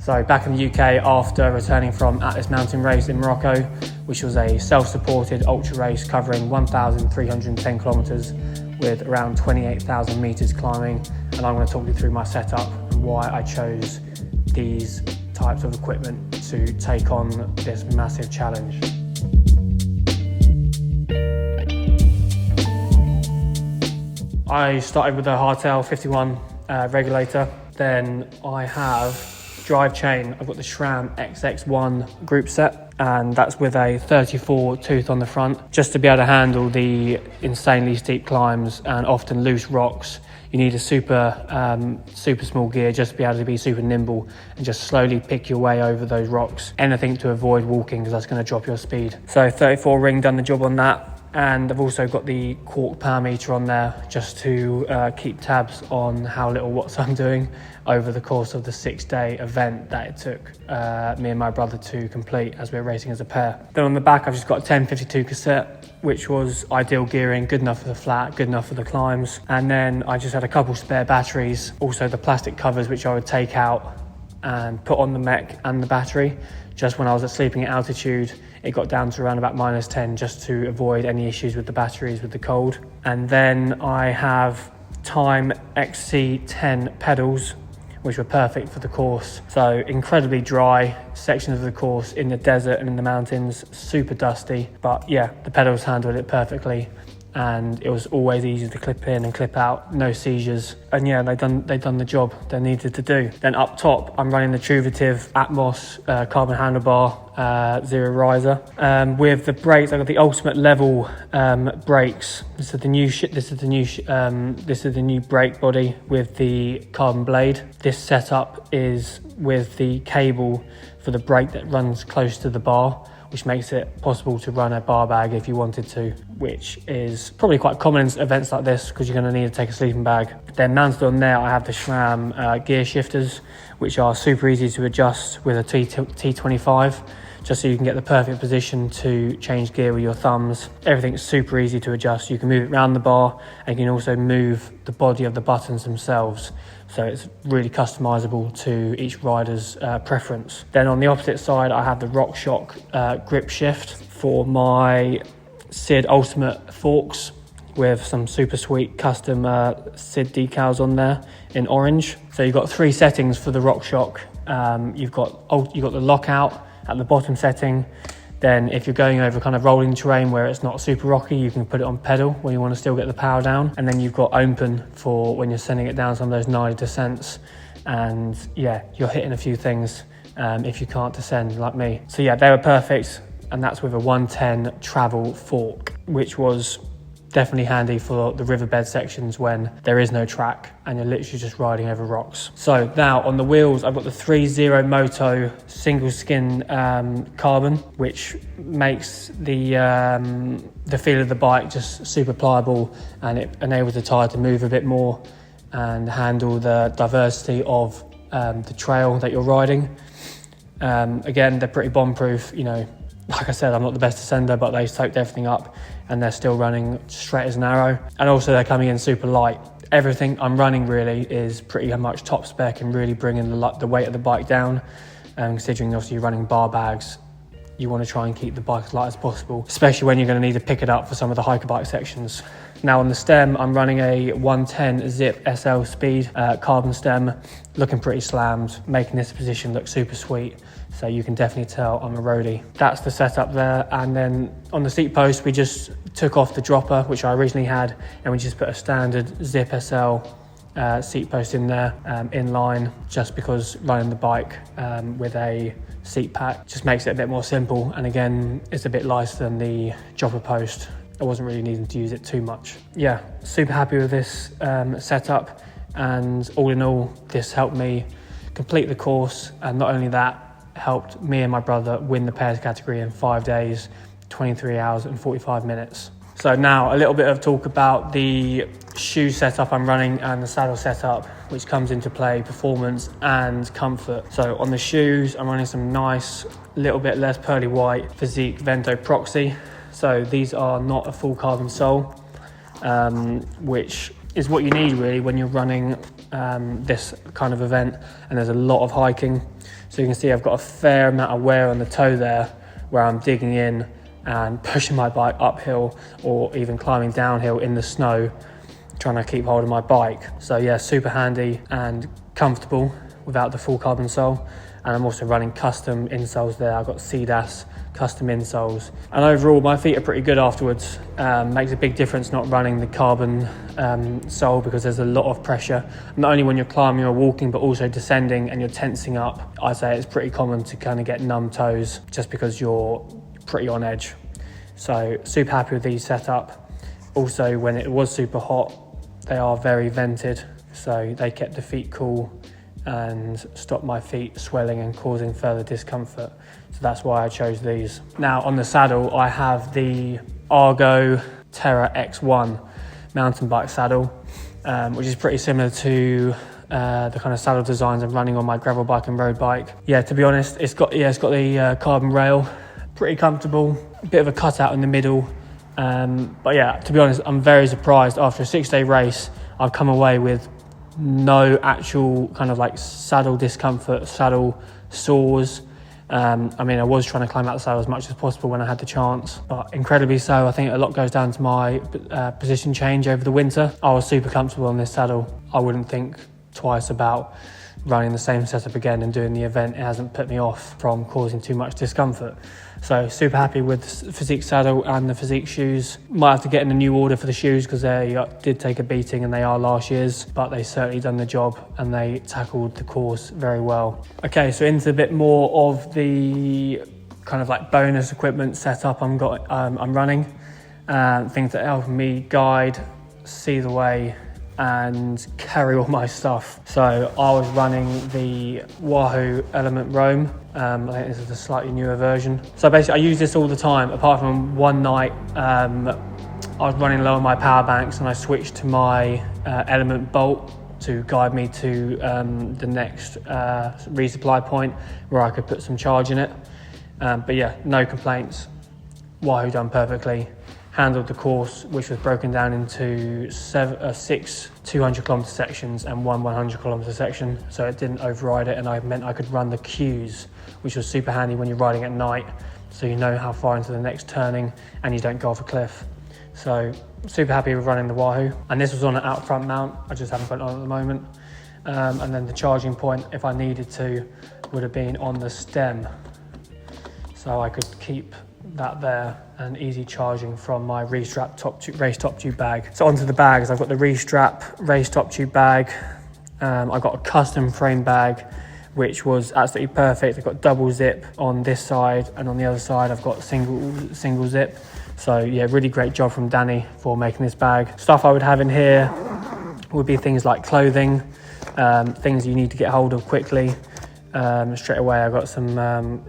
So back in the UK, after returning from Atlas Mountain Race in Morocco, which was a self-supported ultra race covering 1,310 kilometers with around 28,000 meters climbing, and I'm going to talk you through my setup and why I chose these types of equipment to take on this massive challenge. I started with a hardtail 51 regulator. Then I have Drivetrain. I've got the SRAM XX1 group set, and that's with a 34 tooth on the front, just to be able to handle the insanely steep climbs and often loose rocks. You need a super small gear just to be able to be super nimble and just slowly pick your way over those rocks. Anything to avoid walking, because that's going to drop your speed. So 34 ring, done the job on that. And I've also got the quark power meter on there just to keep tabs on how little watts I'm doing over the course of the 6-day event that it took me and my brother to complete as we're racing as a pair. Then on the back, I've just got a 1052 cassette, which was ideal gearing, good enough for the flat, good enough for the climbs. And then I just had a couple spare batteries, also the plastic covers, which I would take out and put on the mech and the battery. Just when I was at sleeping at altitude, it got down to around about -10 just to avoid any issues with the batteries with the cold. And then I have Time XC10 pedals, which were perfect for the course. So incredibly dry sections of the course in the desert and in the mountains, super dusty. But yeah, the pedals handled it perfectly. And it was always easy to clip in and clip out, no seizures. And yeah, they done the job they needed to do. Then up top, I'm running the Truvative Atmos carbon handlebar zero riser. With the brakes, I've got the Ultimate Level brakes. This is the new brake body with the carbon blade. This setup is with the cable for the brake that runs close to the bar, which makes it possible to run a bar bag if you wanted to, which is probably quite common in events like this because you're going to need to take a sleeping bag. Then mounted on there, I have the SRAM gear shifters, which are super easy to adjust with a T25, just so you can get the perfect position to change gear with your thumbs. Everything's super easy to adjust. You can move it around the bar, and you can also move the body of the buttons themselves. So it's really customizable to each rider's preference. Then on the opposite side, I have the RockShox grip shift for my SID Ultimate forks with some super sweet custom SID decals on there in orange. So you've got 3 settings for the RockShox. You've got the lockout at the bottom setting. Then if you're going over kind of rolling terrain where it's not super rocky, you can put it on pedal when you want to still get the power down. And then you've got open for when you're sending it down some of those gnarly descents. And yeah, you're hitting a few things if you can't descend like me. So yeah, they were perfect. And that's with a 110 travel fork, which was definitely handy for the riverbed sections when there is no track and you're literally just riding over rocks. So now on the wheels, I've got the 3.0 Moto single skin carbon, which makes the feel of the bike just super pliable, and it enables the tyre to move a bit more and handle the diversity of the trail that you're riding. Again, they're pretty bomb proof, you know. Like I said, I'm not the best descender, but they soaked everything up and they're still running straight as an arrow. And also they're coming in super light. Everything I'm running really is pretty much top spec and really bringing the weight of the bike down. Considering obviously you're running bar bags, you want to try and keep the bike as light as possible, especially when you're going to need to pick it up for some of the hiker bike sections. Now on the stem, I'm running a 110 Zip SL Speed carbon stem, looking pretty slammed, making this position look super sweet. So you can definitely tell I'm a roadie. That's the setup there. And then on the seat post, we just took off the dropper, which I originally had, and we just put a standard Zip SL seat post in there, in line, just because running the bike with a seat pack just makes it a bit more simple. And again, it's a bit lighter than the dropper post. I wasn't really needing to use it too much. Yeah, super happy with this setup. And all in all, this helped me complete the course. And not only that, helped me and my brother win the pairs category in 5 days, 23 hours and 45 minutes. So now a little bit of talk about the shoe setup I'm running and the saddle setup, which comes into play performance and comfort. So on the shoes, I'm running some nice, little bit less pearly white Physique Vento Proxy. So these are not a full carbon sole, which is what you need really when you're running this kind of event, and there's a lot of hiking. So you can see I've got a fair amount of wear on the toe there, where I'm digging in and pushing my bike uphill or even climbing downhill in the snow, trying to keep hold of my bike. So yeah, super handy and comfortable without the full carbon sole. And I'm also running custom insoles there. I've got CDAS custom insoles. And overall, my feet are pretty good afterwards. Makes a big difference not running the carbon sole, because there's a lot of pressure, not only when you're climbing or walking, but also descending and you're tensing up. I say it's pretty common to kind of get numb toes just because you're pretty on edge. So super happy with these setup. Also, when it was super hot, they are very vented, so they kept the feet cool and stopped my feet swelling and causing further discomfort. So that's why I chose these. Now on the saddle, I have the Argo Terra X1 mountain bike saddle, which is pretty similar to the kind of saddle designs I'm running on my gravel bike and road bike. Yeah, to be honest, it's got the carbon rail, pretty comfortable, a bit of a cutout in the middle. But yeah, to be honest, I'm very surprised. After a 6-day race, I've come away with no actual kind of like saddle discomfort, saddle sores. I mean, I was trying to climb out the saddle as much as possible when I had the chance, but incredibly so. I think a lot goes down to my position change over the winter. I was super comfortable on this saddle. I wouldn't think twice about running the same setup again and doing the event. It hasn't put me off from causing too much discomfort. So super happy with the Physique saddle and the Physique shoes. Might have to get in a new order for the shoes because they did take a beating and they are last year's, but they certainly done the job and they tackled the course very well. Okay, so into a bit more of the kind of like bonus equipment setup I'm running. Things that help me guide, see the way, and carry all my stuff. So I was running the Wahoo Element Roam. I think this is a slightly newer version. So basically I use this all the time, apart from one night I was running low on my power banks and I switched to my Element Bolt to guide me to the next resupply point where I could put some charge in it. But yeah, no complaints. Wahoo done perfectly. Handled the course, which was broken down into 6 200-kilometre sections and one 100-kilometre section, so it didn't override it, and I meant I could run the queues, which was super handy when you're riding at night, so you know how far into the next turning and you don't go off a cliff. So super happy with running the Wahoo, and this was on an out front mount. I just haven't put it on at the moment. And then the charging point, if I needed to, would have been on the stem, so I could keep that there and easy charging from my Restrap race top tube bag. So onto the bags, I've got the Restrap race top tube bag. I've got a custom frame bag, which was absolutely perfect. I've got double zip on this side, and on the other side I've got single zip. So yeah, really great job from Danny for making this bag. Stuff I would have in here would be things like clothing, things you need to get hold of quickly. Straight away I've got some,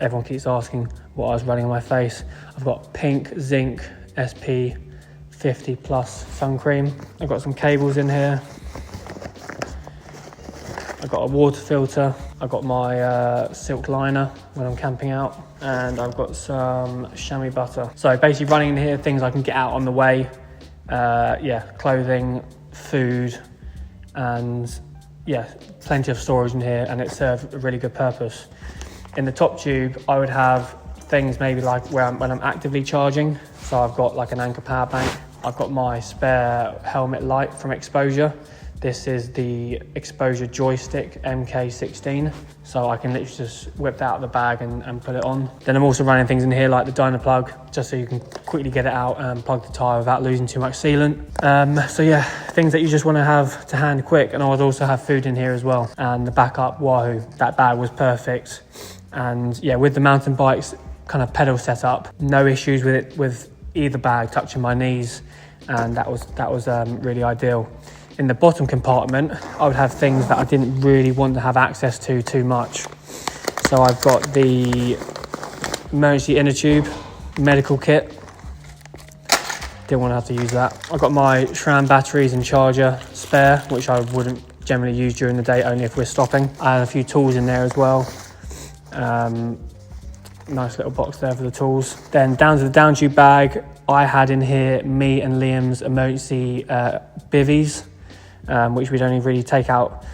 everyone keeps asking what I was running on my face. I've got pink zinc SP 50 plus sun cream. I've got some cables in here. I've got a water filter. I've got my silk liner when I'm camping out, and I've got some chamois butter. So basically running in here, things I can get out on the way. Yeah, clothing, food, and yeah, plenty of storage in here, and it served a really good purpose. In the top tube, I would have things maybe like when I'm actively charging. So I've got like an Anchor power bank. I've got my spare helmet light from Exposure. This is the Exposure joystick MK16. So I can literally just whip that out of the bag and put it on. Then I'm also running things in here like the Dyna plug, just so you can quickly get it out and plug the tyre without losing too much sealant. So yeah, things that you just want to have to hand quick. And I would also have food in here as well. And the backup Wahoo, that bag was perfect. And yeah, with the mountain bikes kind of pedal setup, no issues with it, with either bag touching my knees, and that was really ideal. In the bottom compartment, I would have things that I didn't really want to have access to too much. So I've got the emergency inner tube medical kit. Didn't want to have to use that. I've got my SRAM batteries and charger spare, which I wouldn't generally use during the day, only if we're stopping. I have a few tools in there as well. Nice little box there for the tools. Then down to the down tube bag, I had in here me and Liam's emergency bivvies. which we'd only really take out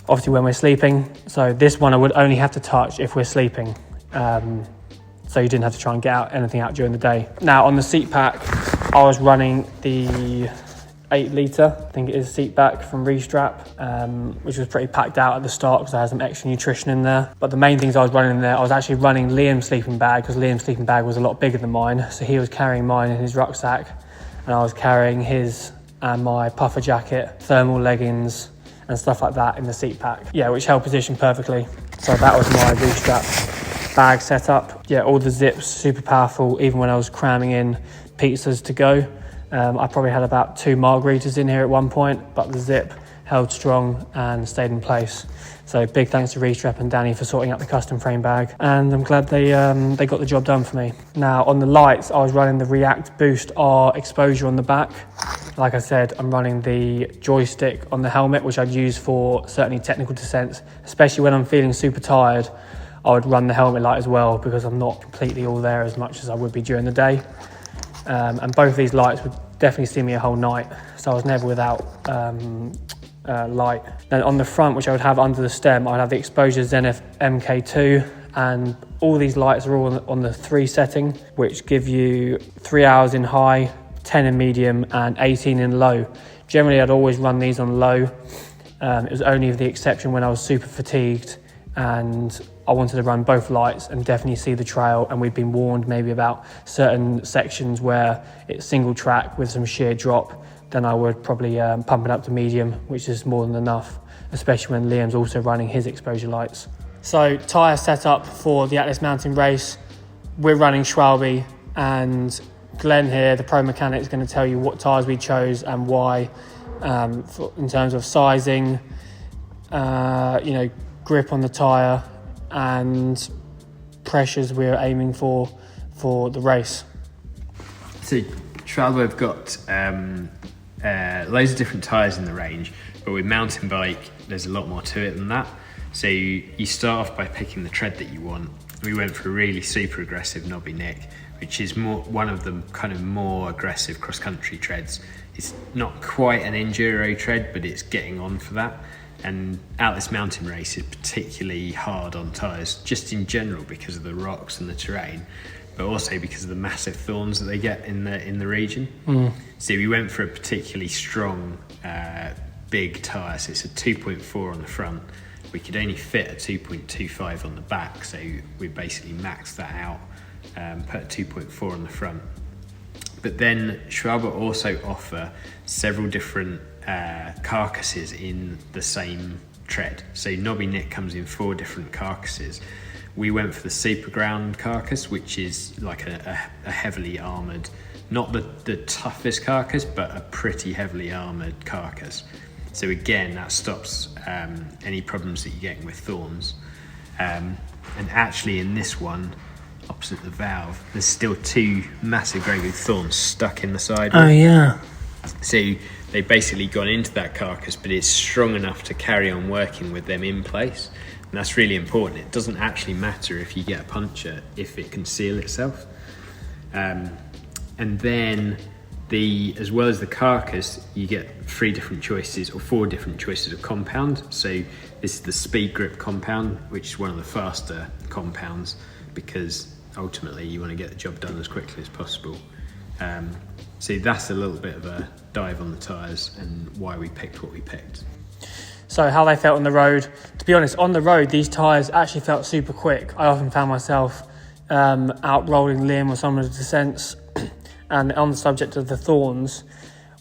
obviously when we're sleeping. So this one I would only have to touch if we're sleeping. So you didn't have to try and get out anything out during the day. Now on the seat pack, I was running the 8 litre, I think it is, seat back from Restrap, which was pretty packed out at the start because I had some extra nutrition in there. But the main things I was running in there, I was actually running Liam's sleeping bag, because Liam's sleeping bag was a lot bigger than mine. So he was carrying mine in his rucksack, and I was carrying his and my puffer jacket, thermal leggings and stuff like that in the seat pack. Yeah, which held position perfectly. So that was my Restrap bag setup. Yeah, all the zips super powerful, even when I was cramming in pizzas to go. I probably had about 2 margaritas in here at one point, but the zip held strong and stayed in place. So big thanks to Restrap and Danny for sorting out the custom frame bag, and I'm glad they got the job done for me. Now on the lights, I was running the React Boost R exposure on the back. Like I said, I'm running the joystick on the helmet, which I'd use for certainly technical descents, especially when I'm feeling super tired. I would run the helmet light as well, because I'm not completely all there as much as I would be during the day. And both of these lights would definitely see me a whole night, so I was never without light. Then on the front, which I would have under the stem, I'd have the Exposure Zenith MK2, and all these lights are all on the 3 setting, which give you 3 hours in high, 10 in medium and 18 in low. Generally I'd always run these on low. It was only the exception when I was super fatigued and I wanted to run both lights and definitely see the trail, and we'd been warned maybe about certain sections where it's single track with some sheer drop. Then I would probably pump it up to medium, which is more than enough, especially when Liam's also running his exposure lights. So tyre setup for the Atlas Mountain race, we're running Schwalbe, and Glenn here, the pro mechanic, is going to tell you what tyres we chose and why, in terms of sizing, grip on the tyre and pressures we're aiming for the race. So Schwalbe have got loads of different tyres in the range, but with mountain bike there's a lot more to it than that. So you start off by picking the tread that you want. We went for a really super aggressive knobby neck, which is one of the kind of more aggressive cross-country treads. It's not quite an enduro tread, but it's getting on for that. And Atlas Mountain Race is particularly hard on tyres, just in general because of the rocks and the terrain, but also because of the massive thorns that they get in the region. So we went for a particularly strong, big tyre. So it's a 2.4 on the front. We could only fit a 2.25 on the back, so we basically maxed that out, put a 2.4 on the front. But then Schwalbe also offer several different carcasses in the same tread. So Knobby Nick comes in 4 different carcasses. We went for the Super Ground carcass, which is like a heavily armoured, not the toughest carcass, but a pretty heavily armoured carcass. So again, that stops any problems that you're getting with thorns. And actually in this one, opposite the valve, there's still 2 massive great big thorns stuck in the side. Oh yeah. So they've basically gone into that carcass, but it's strong enough to carry on working with them in place. And that's really important. It doesn't actually matter if you get a puncture if it can seal itself. And then as well as the carcass, you get 3 different choices or 4 different choices of compound. So this is the Speed Grip compound, which is one of the faster compounds because ultimately you want to get the job done as quickly as possible. So that's a little bit of a dive on the tyres and why we picked what we picked. So how they felt on the road. To be honest, on the road, these tyres actually felt super quick. I often found myself out rolling Liam on some of the descents. And on the subject of the thorns,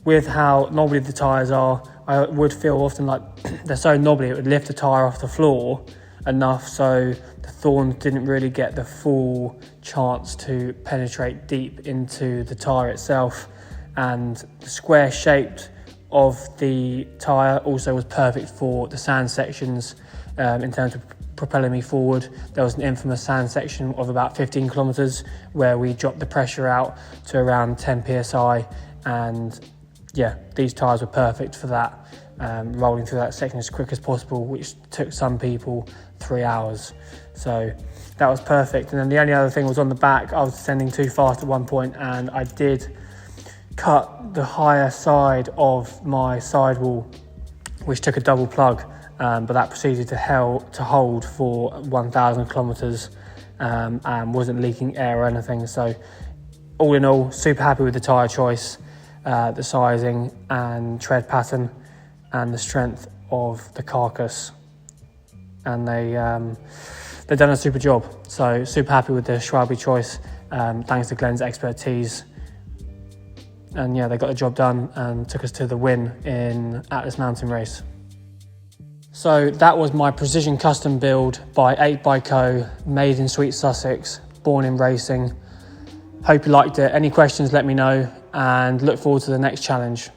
with how knobbly the tyres are, I would feel often like they're so knobbly it would lift the tyre off the floor enough so the thorns didn't really get the full chance to penetrate deep into the tyre itself. And the square shaped of the tyre also was perfect for the sand sections in terms of propelling me forward. There was an infamous sand section of about 15 kilometres where we dropped the pressure out to around 10 psi, and yeah, these tyres were perfect for that, rolling through that section as quick as possible, which took some people 3 hours. So that was perfect. And then the only other thing was on the back, I was descending too fast at one point and I did cut the higher side of my sidewall which took a double plug, but that proceeded to hold for 1,000 kilometers and wasn't leaking air or anything. So all in all, super happy with the tyre choice, the sizing and tread pattern and the strength of the carcass. And they've done a super job. So super happy with the Schwalbe choice, thanks to Glenn's expertise. And yeah, they got the job done and took us to the win in Atlas Mountain Race. So that was my precision custom build by 8xCo, made in Sweet Sussex, born in racing. Hope you liked it. Any questions, let me know, and look forward to the next challenge.